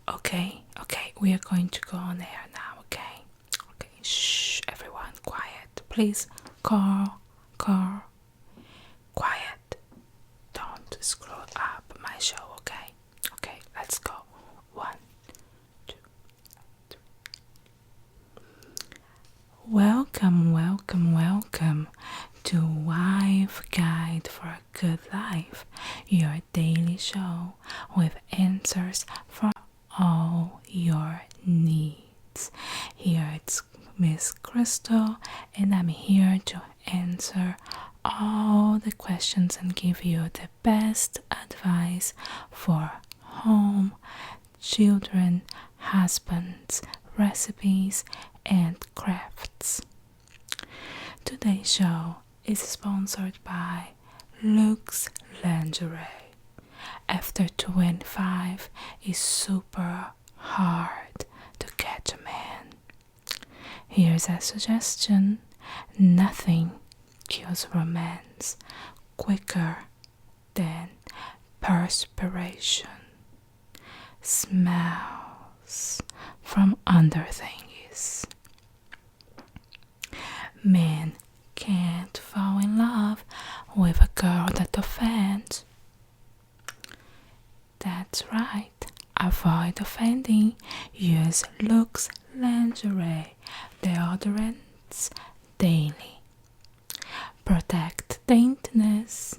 Okay, we are going to go on air now, okay? Okay, shh, everyone, quiet. Please, Carl, quiet. Don't screw up my show, okay? Okay, let's go. 1, 2, 3. Welcome to Wife Guide for a Good Life, your daily show with answers for all your needs. Here it's Miss Crystal, and I'm here to answer all the questions and give you the best advice for home, children, husbands, recipes, and crafts. Today's show is sponsored by Luxe Lingerie. After 25, it's super hard to catch a man. Here's a suggestion: nothing kills romance quicker than perspiration. Smells from under things. Men can't fall in love with a girl that offends. That's right. Avoid offending. Use Luxe Lingerie deodorants daily. Protect daintiness.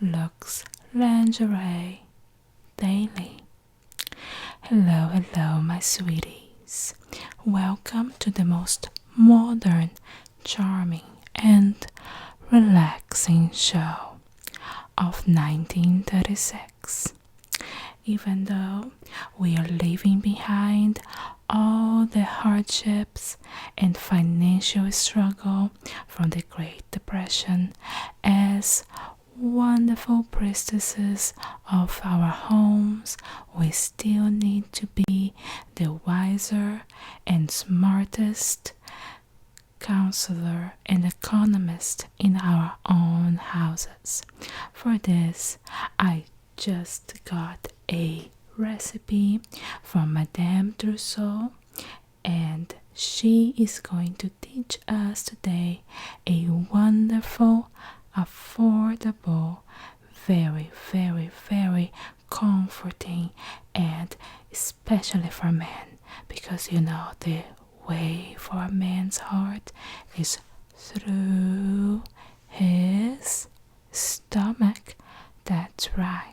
Luxe Lingerie daily. Hello, my sweeties. Welcome to the most modern, charming, and relaxing show of 1936. Even though we are leaving behind all the hardships and financial struggle from the Great Depression, as wonderful priestesses of our homes, we still need to be the wiser and smartest counselor and economist in our own houses. For this, I just got a recipe from Madame Trousseau, and she is going to teach us today a wonderful, affordable, very, very, very comforting, and especially for men, because you know the way for a man's heart is through his stomach. That's right.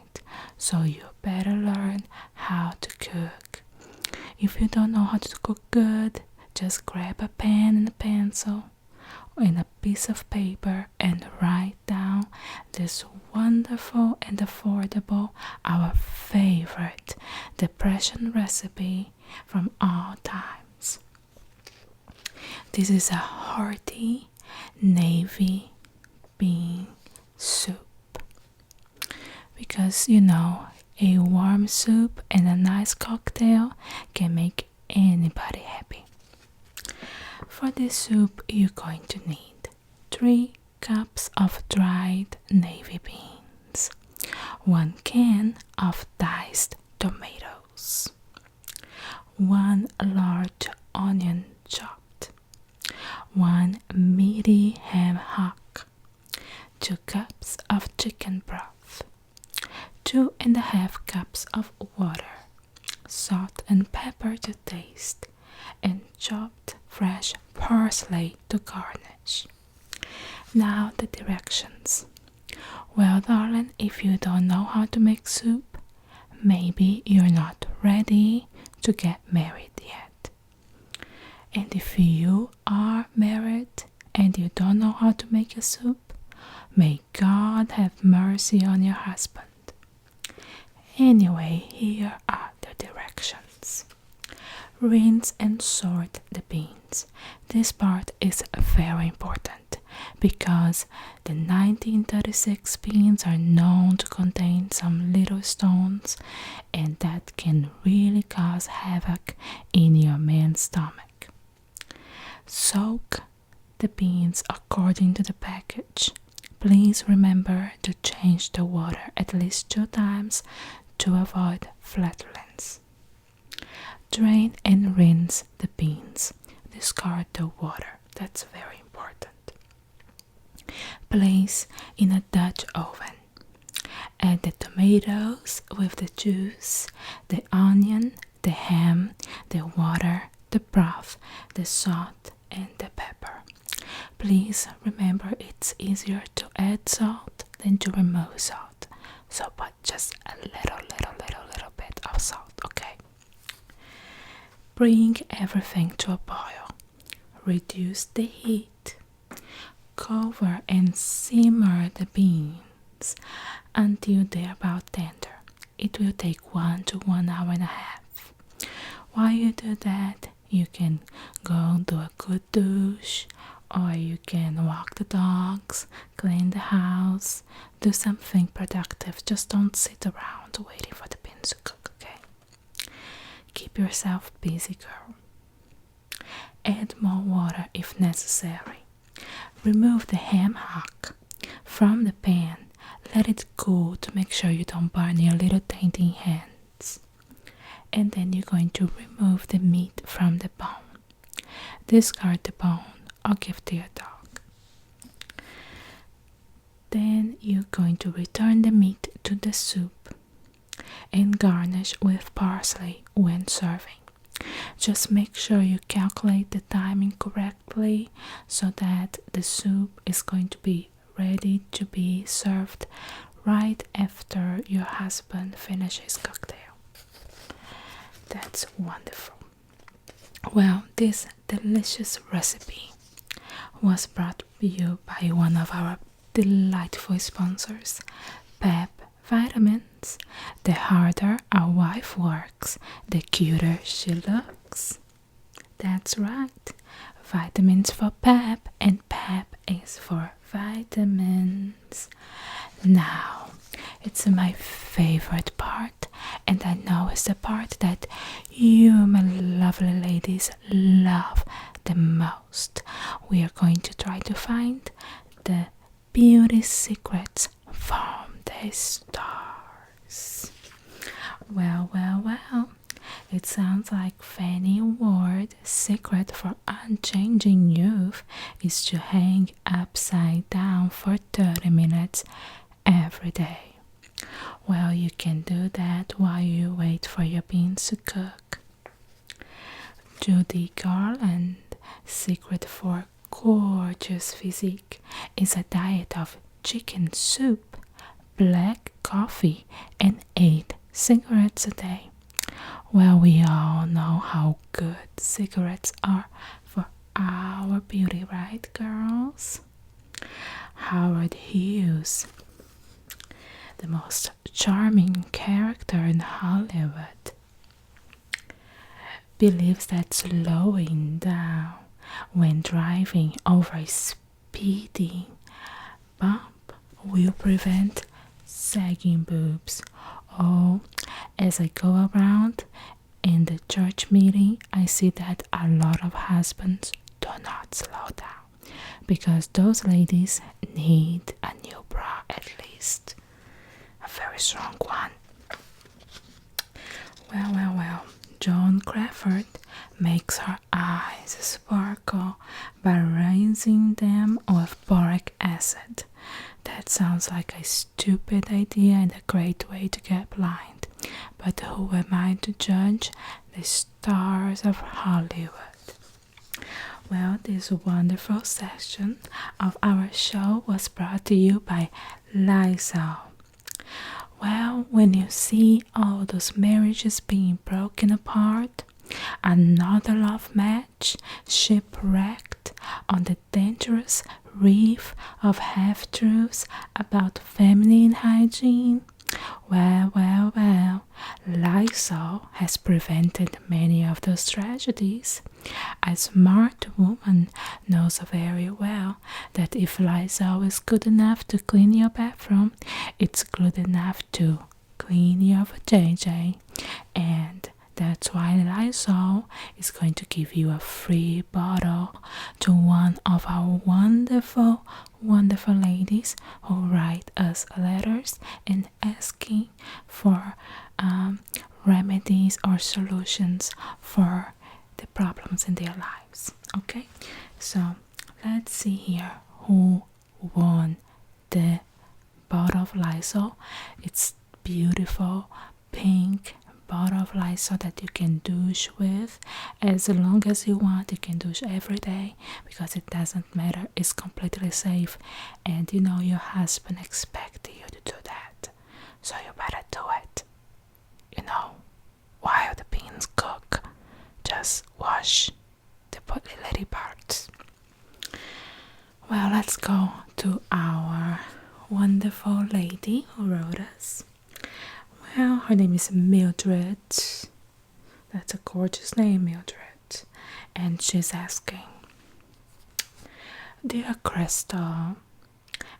So you better learn how to cook. If you don't know how to cook good, just grab a pen and a pencil and a piece of paper and write down this wonderful and affordable, our favorite depression recipe from all times. This is a hearty navy bean soup. Because you know, a warm soup and a nice cocktail can make anybody happy. For this soup, you're going to need 3 cups of dried navy beans, 1 can of diced tomatoes, 1 large onion chopped, 1 meaty ham hock, 2 cups of chicken broth, 2½ cups of water, salt and pepper to taste, and chopped fresh parsley to garnish. Now the directions. Well, darling, if you don't know how to make soup, maybe you're not ready to get married yet. And if you are married and you don't know how to make a soup, may God have mercy on your husband. Anyway, here are the directions. Rinse and sort the beans. This part is very important because the 1936 beans are known to contain some little stones, and that can really cause havoc in your man's stomach. Soak the beans according to the package. Please remember to change the water at least 2 times to avoid flatulence. Drain and rinse the beans. Discard the water. That's very important. Place in a Dutch oven. Add the tomatoes with the juice, the onion, the ham, the water, the broth, the salt, and the pepper. Please remember it's easier to add salt than to remove salt. So put just a little bit of salt, okay? Bring everything to a boil. Reduce the heat. Cover and simmer the beans until they're about tender. It will take 1 to 1 hour and a half. While you do that, you can go do a good douche, or you can walk the dogs, clean the house, do something productive. Just don't sit around waiting for the beans to cook, okay? Keep yourself busy, girl. Add more water if necessary. Remove the ham hock from the pan. Let it cool to make sure you don't burn your little dainty hands. And then you're going to remove the meat from the bone. Discard the bone or give to your dog. Then you're going to return the meat to the soup and garnish with parsley when serving. Just make sure you calculate the timing correctly so that the soup is going to be ready to be served right after your husband finishes cocktail. That's wonderful. Well, this delicious recipe was brought to you by one of our delightful sponsors, Pep Vitamins. The harder our wife works, the cuter she looks. That's right. Vitamins for Pep, and Pep is for vitamins. Now, it's my favorite part, and I know it's the part that you, my lovely ladies, love the most. We are going to try to find the beauty secrets from the stars. Well. It sounds like Fanny Ward's secret for unchanging youth is to hang upside down for 30 minutes every day. Well, you can do that while you wait for your beans to cook. Judy Garland's secret for gorgeous physique is a diet of chicken soup, black coffee, and 8 cigarettes a day. Well, we all know how good cigarettes are for our beauty, right, girls? Howard Hughes, the most charming character in Hollywood, believes that slowing down when driving over a speeding bump will prevent sagging boobs. Oh, as I go around in the church meeting, I see that a lot of husbands do not slow down because those ladies need a new bra, at least a very strong one. Well, Joan Crawford makes her eyes sparkle by rinsing them with boric acid. That sounds like a stupid idea and a great way to get blind. But who am I to judge the stars of Hollywood? Well, this wonderful section of our show was brought to you by Lysol. Well, when you see all those marriages being broken apart, another love match shipwrecked on the dangerous reef of half-truths about feminine hygiene, well, Lysol has prevented many of those tragedies. A smart woman knows very well that if Lysol is good enough to clean your bathroom, it's good enough to clean your vajayjay. And that's why Lysol is going to give you a free bottle to one of our wonderful ladies who write us letters and asking for remedies or solutions for the problems in their lives. Okay, so let's see here who won the bottle of Lysol. It's beautiful pink bottle of Lysol that you can douche with as long as you want. You can douche every day because it doesn't matter, it's completely safe, and you know your husband expects you to do that, so you better do it. You know, while the beans cook, just wash the little parts. Well, let's go to our wonderful lady who wrote us. Well, her name is Mildred. That's a gorgeous name, Mildred. And she's asking, Dear Crystal,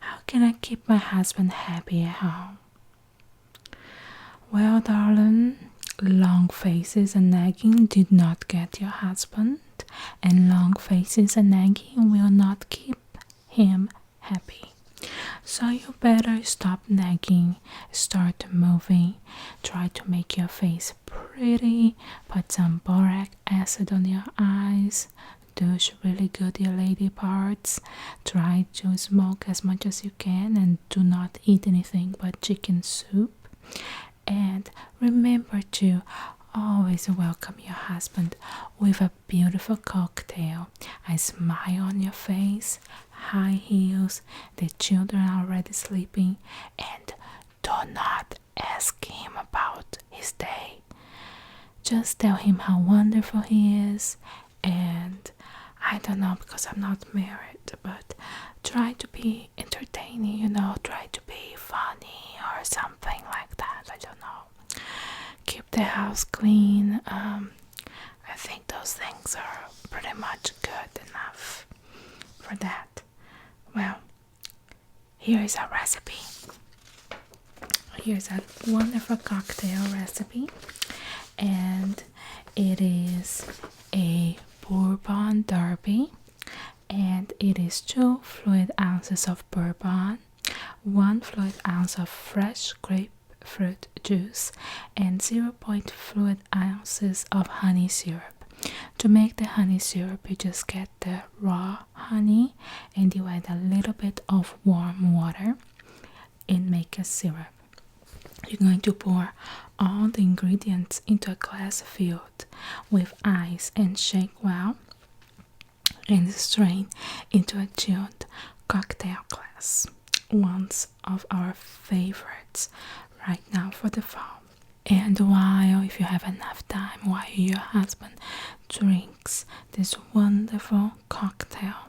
how can I keep my husband happy at home? Well, darling, long faces and nagging did not get your husband, and long faces and nagging will not keep him happy. So you better stop nagging, start moving, try to make your face pretty, put some boric acid on your eyes, douche really good your lady parts, try to smoke as much as you can, and do not eat anything but chicken soup. And remember to always welcome your husband with a beautiful cocktail, a smile on your face, high heels, the children are already sleeping, and do not ask him about his day. Just tell him how wonderful he is, and I don't know because I'm not married, but try to be entertaining, you know, try to be funny or something like that. I don't know. Keep the house clean. I think those things are pretty much good enough for that. Well, here is a recipe. Here's a wonderful cocktail recipe, and it is a bourbon derby, and it is 2 fluid ounces of bourbon, 1 fluid ounce of fresh grapefruit juice, and 0.0 fluid ounces of honey syrup. To make the honey syrup, you just get the raw honey and you add a little bit of warm water and make a syrup. You're going to pour all the ingredients into a glass filled with ice and shake well and strain into a chilled cocktail glass. One of our favorites right now for the fall. And while, if you have enough time, while your husband drinks this wonderful cocktail,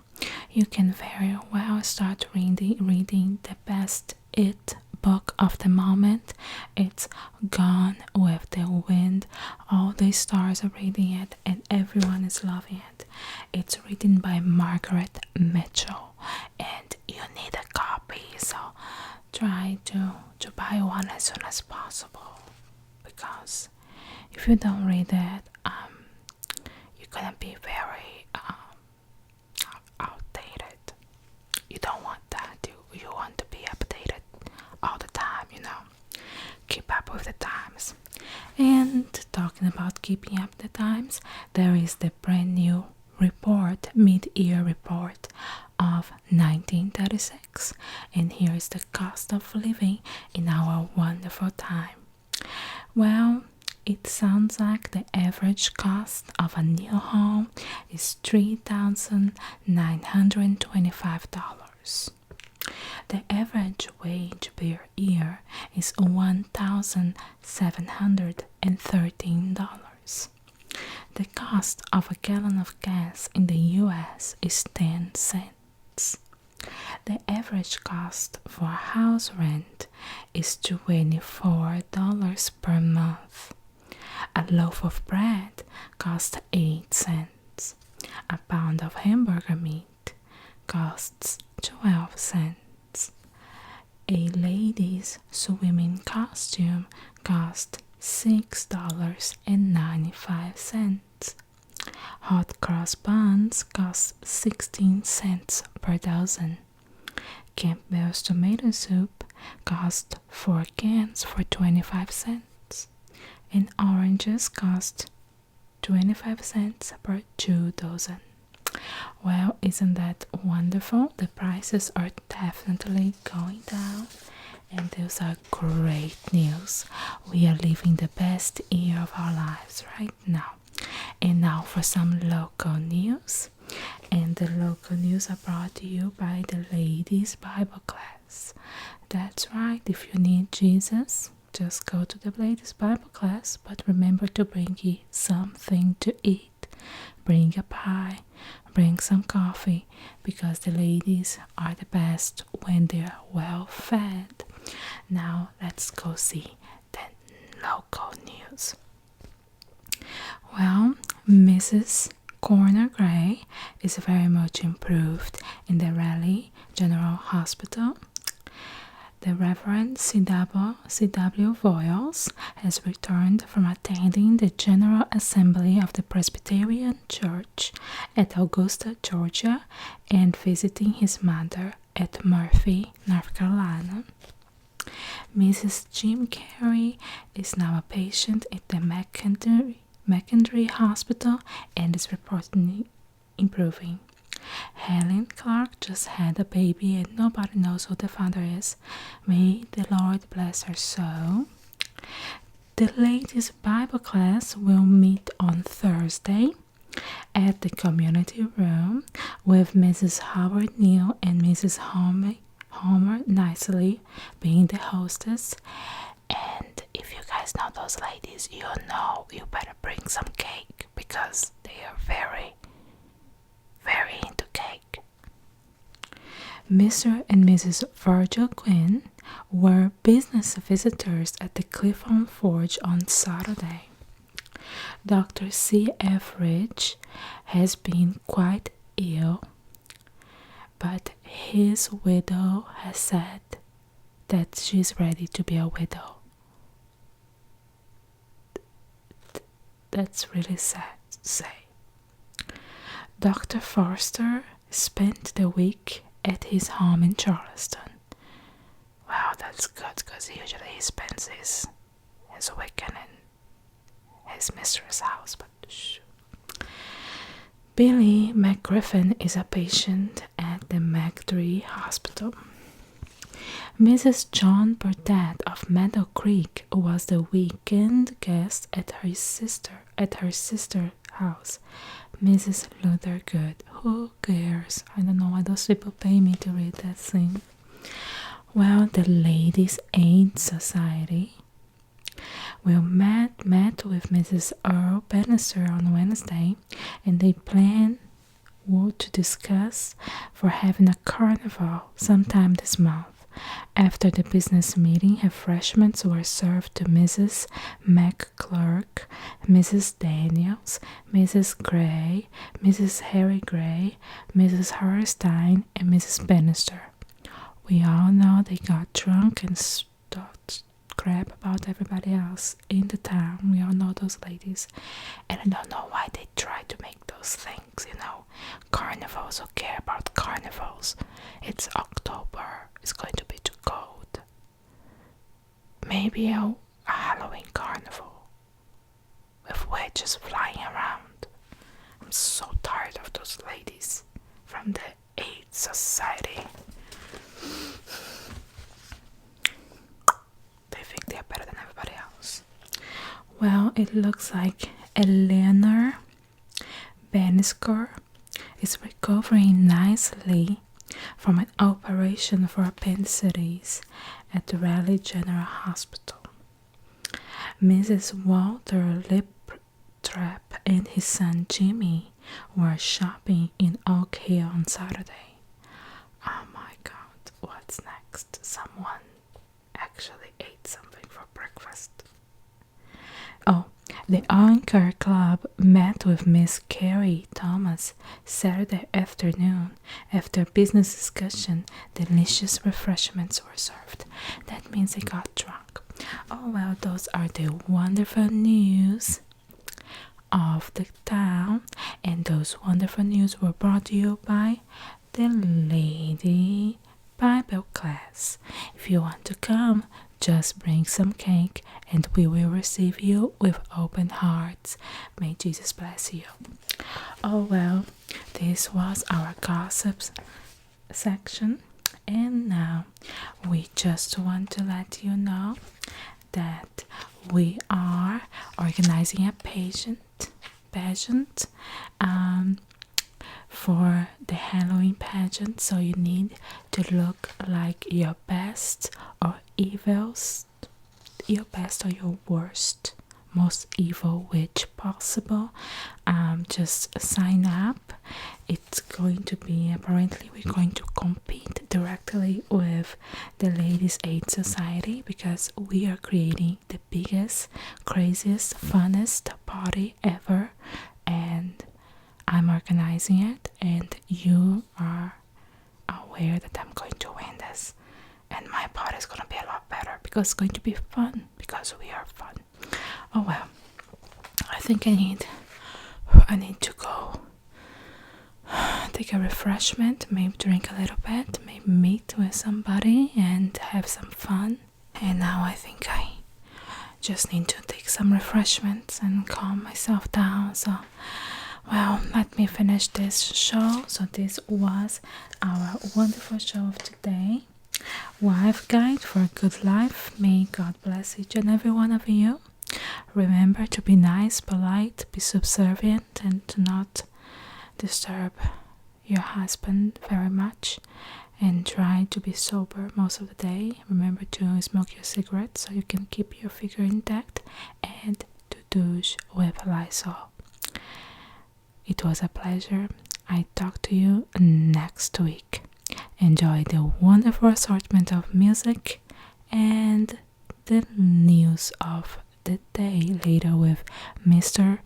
you can very well start reading the best it book of the moment. It's Gone with the Wind. All the stars are reading it and everyone is loving it. It's written by Margaret Mitchell and you need a copy, so try to buy one as soon as possible, because if you don't read it, you're gonna be very outdated. You don't want that. You want to be updated all the time, you know. Keep up with the times. And talking about keeping up the times, there is the brand new report, mid-year report of 1936, and here is the cost of living in our wonderful time. Well, it sounds like the average cost of a new home is $3,925. The average wage per year is $1,713. The cost of a gallon of gas in the US is 10 cents. The average cost for house rent is $24 per month. A loaf of bread costs 8 cents. A pound of hamburger meat costs 12 cents. A lady's swimming costume costs $6.95. Hot cross buns cost 16 cents per dozen. Campbell's tomato soup cost 4 cans for 25 cents. and oranges cost 25 cents per 2 dozen. Well, isn't that wonderful? The prices are definitely going down, and those are great news. We are living the best year of our lives right now. And now for some local news. And the local news are brought to you by the ladies' Bible class. That's right, if you need Jesus, just go to the ladies' Bible class, but remember to bring you something to eat. Bring a pie, bring some coffee, because the ladies are the best when they're well fed. Now let's go see the local news. Well, Mrs. Corner Gray is very much improved in the Raleigh General Hospital. The Reverend C.W. Voiles has returned from attending the General Assembly of the Presbyterian Church at Augusta, Georgia, and visiting his mother at Murphy, North Carolina. Mrs. Jim Carey is now a patient at the McKendree Hospital and is reportedly improving. Helen Clark just had a baby and nobody knows who the father is. May the Lord bless her soul. The ladies' Bible class will meet on Thursday at the community room with Mrs. Howard Neal and Mrs. Homer Nicely being the hostess. And if you guys know those ladies, you know you better bring some cake because they are very into cake. Mr. and Mrs. Virgil Quinn were business visitors at the Clifton Forge on Saturday. Dr. C.F. Rich has been quite ill, but his widow has said that she's ready to be a widow. That's really sad to say. Dr. Forster spent the week at his home in Charleston. Wow, that's good, because usually he spends his weekend in his mistress' house. But Billy McGriffin is a patient at the McDree Hospital. Mrs. John Burdett of Meadow Creek was the weekend guest at her sister's house, Mrs. Luther Good. Who cares? I don't know why those people pay me to read that thing. Well, the Ladies' Aid Society met with Mrs. Earl Bannister on Wednesday, and they plan to discuss for having a carnival sometime this month. After the business meeting, refreshments were served to Mrs. McClurk, Mrs. Daniels, Mrs. Gray, Mrs. Harry Gray, Mrs. Harstein, and Mrs. Bannister. We all know they got drunk and talked crap about everybody else in the town. We all know those ladies. And I don't know why they try to make those things, carnivals. Who care about carnivals? It's October. It's going to be too cold. Maybe a Halloween carnival with witches flying around. I'm so tired of those ladies from the Aid Society. They think they're better than everybody else. Well, it looks like Eleanor Bannisker is recovering nicely from an operation for appendicitis at the Raleigh General Hospital. Mrs. Walter Liptrap and his son Jimmy were shopping in Oak Hill on Saturday. Oh my God, what's next? Someone actually ate something for breakfast. Oh, the Anchor Club met with Miss Carrie Thomas Saturday afternoon. After business discussion, delicious refreshments were served. That means they got drunk. Oh well, those are the wonderful news of the town, and those wonderful news were brought to you by the Lady Bible class. If you want to come just bring some cake and we will receive you with open hearts. May Jesus bless you. Oh well, this was our gossips section, and now we just want to let you know that we are organizing a pageant for the Halloween pageant, so you need to look like your best or your worst, most evil witch possible. Just sign up. It's going to be, apparently we're going to compete directly with the Ladies Aid Society, because we are creating the biggest, craziest, funnest party ever, and I'm organizing it, and you are aware that I'm going to win this, and my party is going to be a lot better because it's going to be fun, because we are fun. Oh well, I think I need to go take a refreshment, maybe drink a little bit, maybe meet with somebody and have some fun. And now I think I just need to take some refreshments and calm myself down. So, well, let me finish this show. So this was our wonderful show of today. Wife Guide for a Good Life. May God bless each and every one of you. Remember to be nice, polite, be subservient, and to not disturb your husband very much, and try to be sober most of the day. Remember to smoke your cigarette so you can keep your figure intact, and to douche with Lysol. It was a pleasure. I talk to you next week. Enjoy the wonderful assortment of music and the news of the day later with Mr.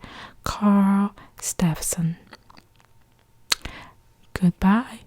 Carl Steffson. Goodbye.